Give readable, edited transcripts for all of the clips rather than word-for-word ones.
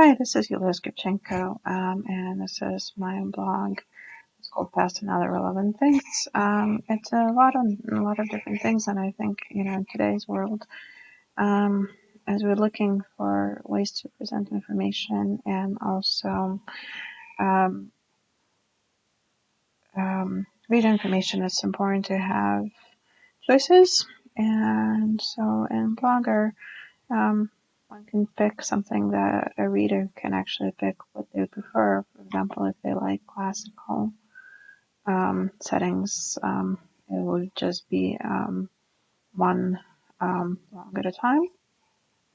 Hi, this is Yulia Skripchenko, and this is my blog. It's called Past and Other Relevant Things. It's a lot of different things, and I think in today's world, as we're looking for ways to present information and also um, read information, it's important to have choices. And so, in Blogger, Um, one can pick something that a reader can actually pick what they prefer. For example, if they like classical settings, it would just be one blog at a time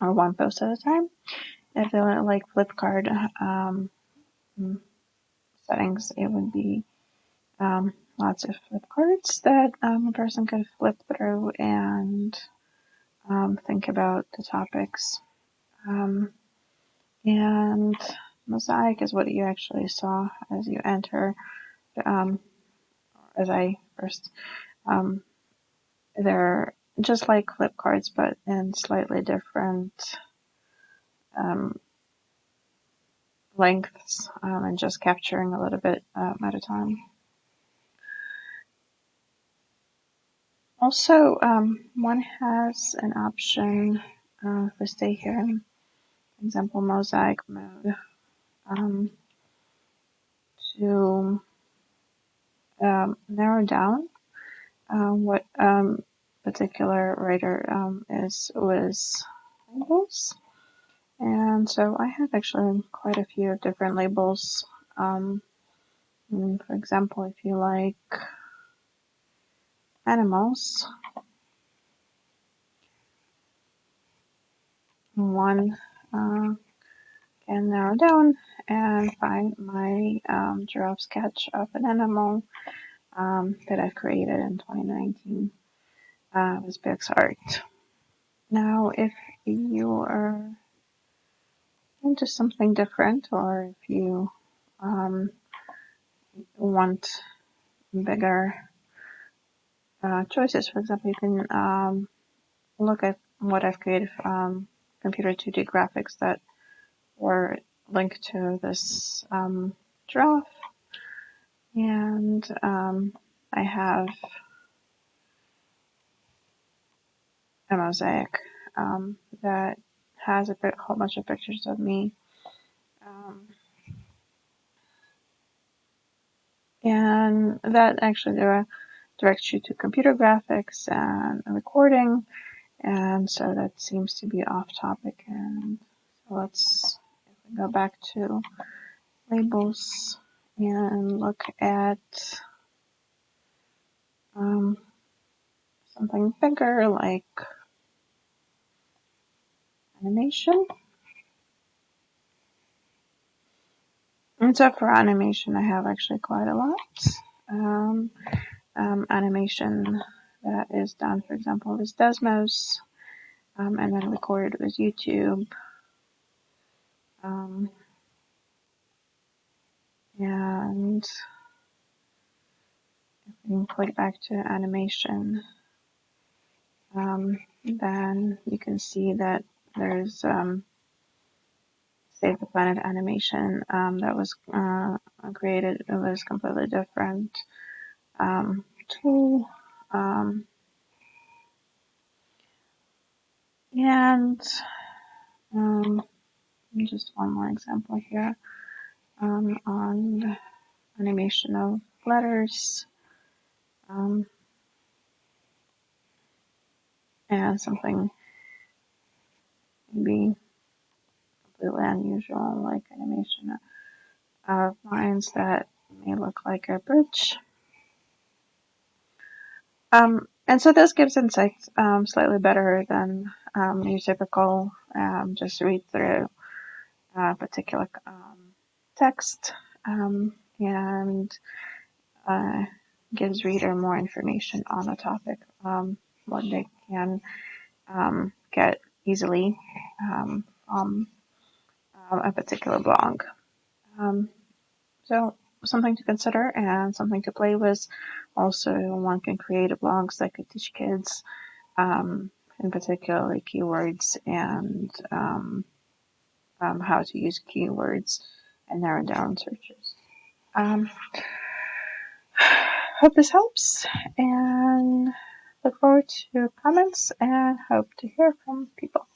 or one post at a time. If they like Flipkart settings, it would be lots of flipkarts that a person could flip through and think about the topics. Um, And mosaic is what you actually saw as you enter. Um, as I first, um, they're just like flip cards, but in slightly different um, lengths, and just capturing a little bit at a time. Also, one has an option, if we stay here in example mosaic mode, um, to narrow down what particular writer was labels. And so I have actually quite a few different labels. Um, for example, if you like animals, one can narrow down and find my giraffe sketch of an animal that I created in 2019 with PixArt. Now, if you are into something different, or if you want bigger choices, for example, you can look at what I've created computer 2D graphics that were linked to this giraffe, and I have a mosaic that has a whole bunch of pictures of me. Um, and that actually directs you to computer graphics and recording, and so that seems to be off topic. And so let's go back to labels and look at um, something bigger like animation. And so for animation, I have actually quite a lot. Um, Animation that is done, for example, with Desmos, and then recorded with YouTube. Um, and if we can click back to animation, then you can see that there's Save the Planet animation that was created. It was completely different tool. Um, and just one more example here on animation of letters, and something maybe completely unusual like animation of lines that may look like a bridge. And so this gives insights slightly better than your typical just read through particular text, and gives reader more information on the topic, what they can get easily from a particular blog. So something to consider and something to play with. Also, one can create blogs that could teach kids, in particular, keywords and how to use keywords and narrow down searches. Hope this helps, and look forward to comments and hope to hear from people.